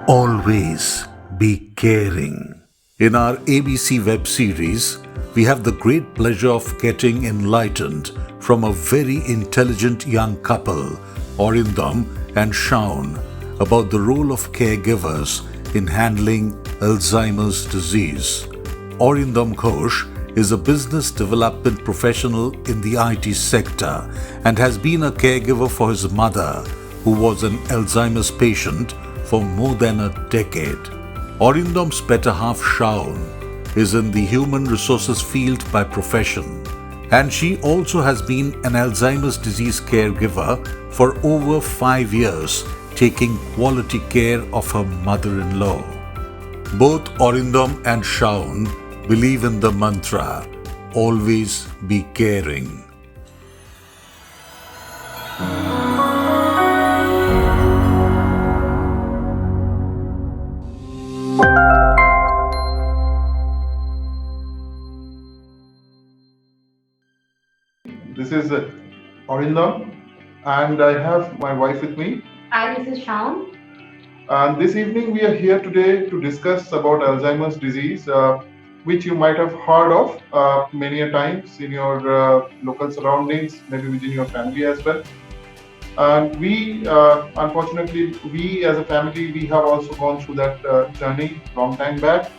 Always be caring. In our ABC web series, we have the great pleasure of getting enlightened from a very intelligent young couple, Orindam and Shaun, about the role of caregivers in handling Alzheimer's disease. Orindam Ghosh is a business development professional in the IT sector and has been a caregiver for his mother, who was an Alzheimer's patient for more than a decade. Orindam's better half, Shaun, is in the human resources field by profession, and she also has been an Alzheimer's disease caregiver for over 5 years, taking quality care of her mother-in-law. Both Orindam and Shaun believe in the mantra, always be caring. This is Orindam, and I have my wife with me. Hi, this is Shaun. And this evening we are here today to discuss about Alzheimer's disease, which you might have heard of many a times in your local surroundings, maybe within your family as well. And we, unfortunately, we as a family, we have also gone through that journey long time back.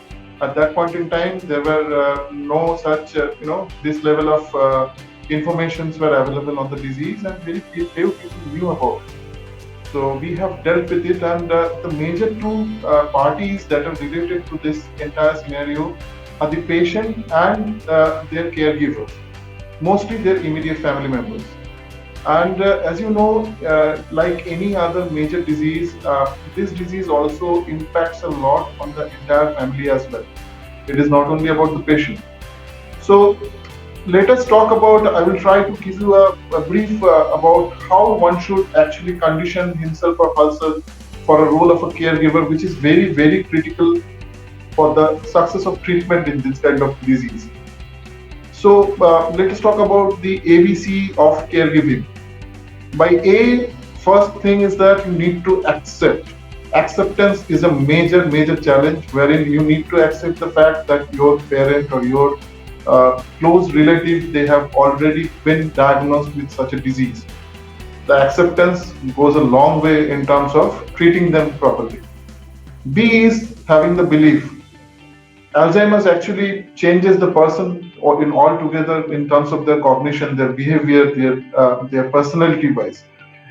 At that point in time, there were no such, this level of informations were available on the disease, and very few people knew about it. So we have dealt with it, and the major two parties that are related to this entire scenario are the patient and their caregivers, mostly their immediate family members. And as you know, like any other major disease, this disease also impacts a lot on the entire family as well. It is not only about the patient. So let us talk about, I will try to give you a brief about how one should actually condition himself or herself for a role of a caregiver, which is very, very critical for the success of treatment in this kind of disease. So let us talk about the ABC of caregiving. By A, first thing is that you need to accept. Acceptance is a major, major challenge, wherein you need to accept the fact that your parent or your close relative, they have already been diagnosed with such a disease. The acceptance goes a long way in terms of treating them properly. B is having the belief. Alzheimer's actually changes the person or in altogether in terms of their cognition, their behavior, their personality wise.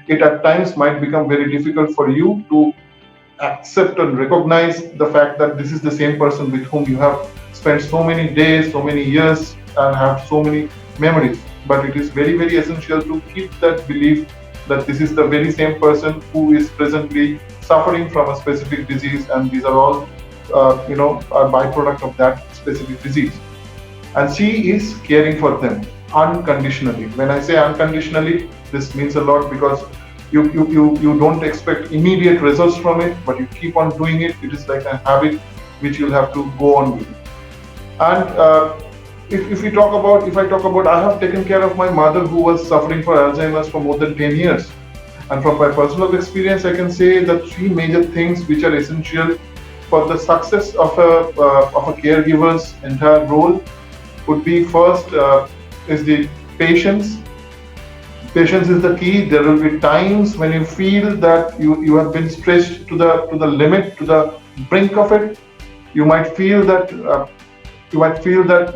It at times might become very difficult for you to accept and recognize the fact that this is the same person with whom you have spent so many days, so many years, and have so many memories. But it is very, very essential to keep that belief that this is the very same person who is presently suffering from a specific disease, and these are all are byproduct of that specific disease, and she is caring for them unconditionally. When I say unconditionally, this means a lot because you don't expect immediate results from it, but you keep on doing it. It is like a habit which you'll have to go on with. And if I talk about, I have taken care of my mother who was suffering for Alzheimer's for more than 10 years. And from my personal experience, I can say the three major things which are essential for the success of a caregiver's entire role would be first is the patience. Patience is the key. There will be times when you feel that you have been stretched to the limit, to the brink of it. You might feel that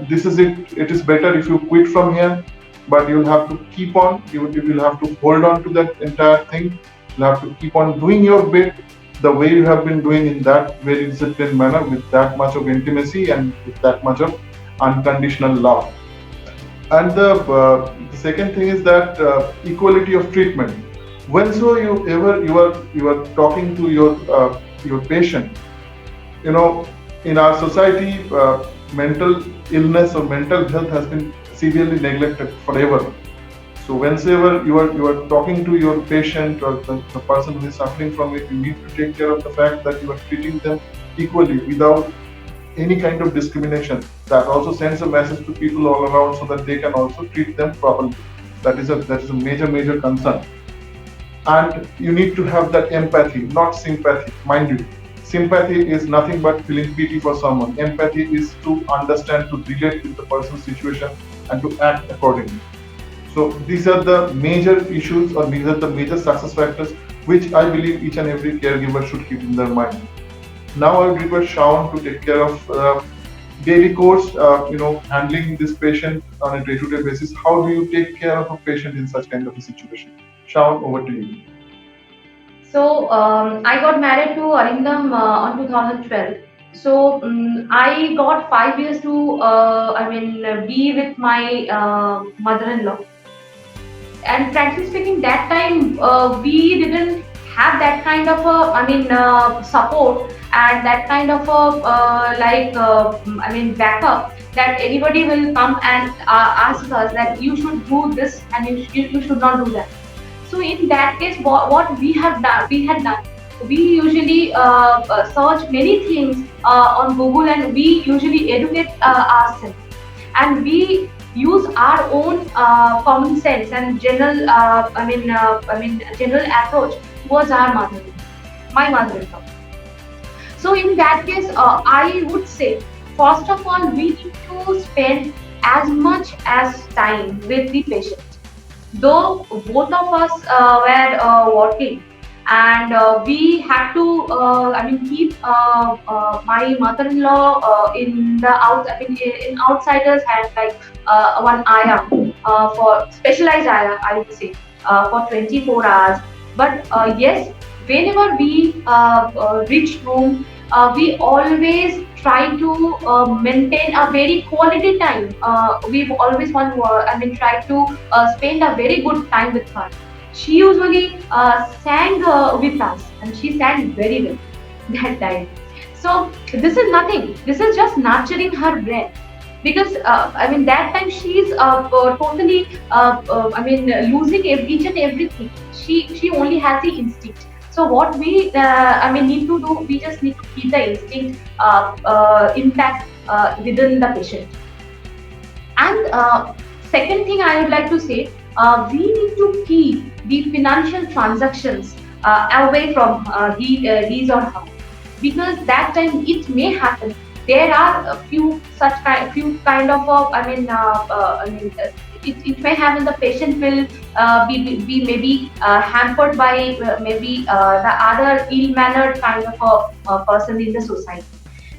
this is it. It is better if you quit from here, but you'll have to keep on. You will have to hold on to that entire thing. You'll have to keep on doing your bit the way you have been doing in that very disciplined manner, with that much of intimacy and with that much of unconditional love. And the second thing is that equality of treatment. When so you are talking to your patient, you know, in our society, mental illness or mental health has been severely neglected forever. So whenever you are talking to your patient or the person who is suffering from it, you need to take care of the fact that you are treating them equally without any kind of discrimination. That also sends a message to people all around so that they can also treat them properly. That is a major concern. And you need to have that empathy, not sympathy. Mind you, sympathy is nothing but feeling pity for someone. Empathy is to understand, to relate with the person's situation, and to act accordingly. So these are the major issues, or these are the major success factors which I believe each and every caregiver should keep in their mind. Now I would request Shaun to take care of daily course, handling this patient on a day-to-day basis. How do you take care of a patient in such kind of a situation? Shaun, over to you. So I got married to Arindam on 2012. So I got 5 years to be with my mother-in-law. And frankly speaking, that time we didn't have that kind of support and that kind of backup, that anybody will come and ask us that you should do this and you should not do that. So in that case, what we had done, we usually search many things on Google, and we usually educate ourselves, and we use our own common sense and general approach towards my mother-in-law. So in that case, I would say, first of all, we need to spend as much as time with the patient. Though both of us were working, and we had to keep my mother-in-law in the in outsiders hand, like one ayah, for specialized ayah, I would say, for 24 hours. But yes, whenever we reach home, we always try to maintain a very quality time. We always try to spend a very good time with her. She usually sang with us, and she sang very well that time. So this is nothing. This is just nurturing her brain, because that time she's totally losing each and everything. She only has the instinct. So what we need to do, we just need to keep the instinct intact within the patient. And second thing I would like to say, we need to keep the financial transactions away from his or her, because that time it may happen. There are a few kind of it may happen the patient will be maybe hampered by maybe the other ill-mannered kind of a person in the society.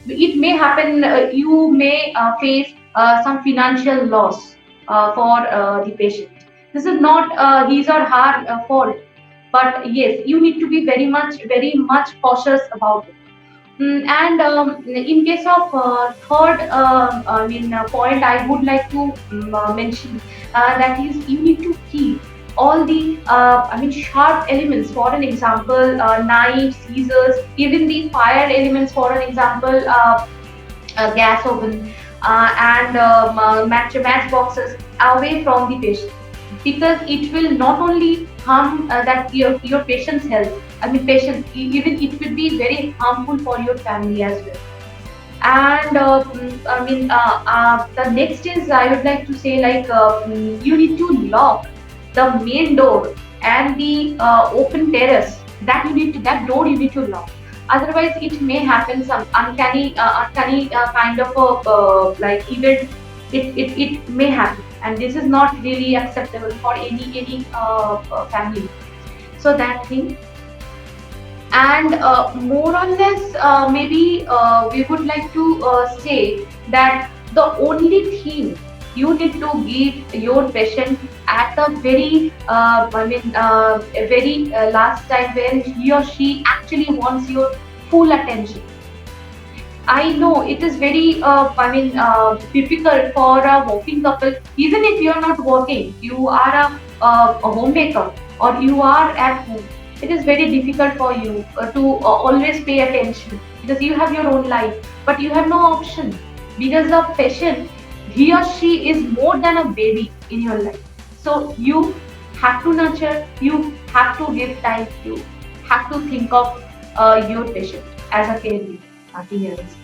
It may happen, you may face some financial loss for the patient. This is not his or her fault, but yes, you need to be very much cautious about it. And in case of third point, I would like to mention that is, you need to keep all the sharp elements, for an example, knives, scissors, even the fire elements, for an example, gas oven, and matchboxes away from the patient, because it will not only harm that your patient's health. Even it will be very harmful for your family as well. And the next is, I would like to say, like, you need to lock the main door and the open terrace. That door you need to lock. Otherwise, it may happen some uncanny kind of a like event. It may happen, and this is not really acceptable for any family. So that thing. And more or less, maybe we would like to say that the only thing you need to give your patient at the very last time, when he or she actually wants your full attention. I know it is very difficult for a working couple. Even if you are not working, you are a homemaker, or you are at home. It is very difficult for you to always pay attention, because you have your own life, but you have no option, because the patient, he or she is more than a baby in your life. So you have to nurture, you have to give time, you have to think of your patient as a caregiver. Nothing else.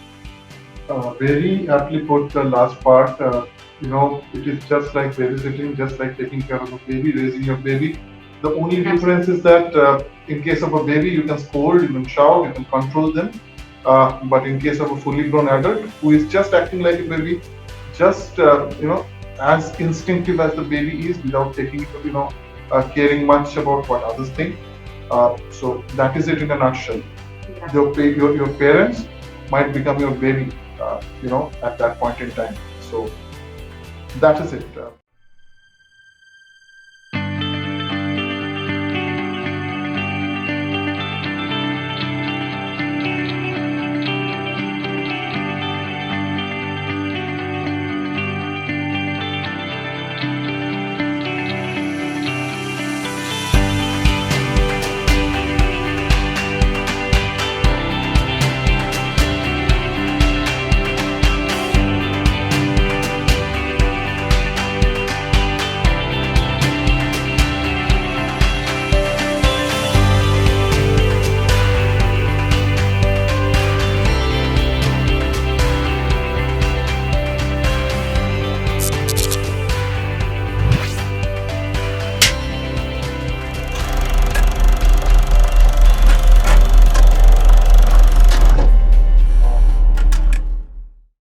Very aptly put the last part. It is just like babysitting, just like taking care of a baby, raising your baby. The only difference is that in case of a baby, you can scold, you can shout, you can control them. But in case of a fully grown adult who is just acting like a baby, just as instinctive as the baby is, without taking caring much about what others think. So that is it in a nutshell. Yeah. Your parents might become your baby, at that point in time. So that is it.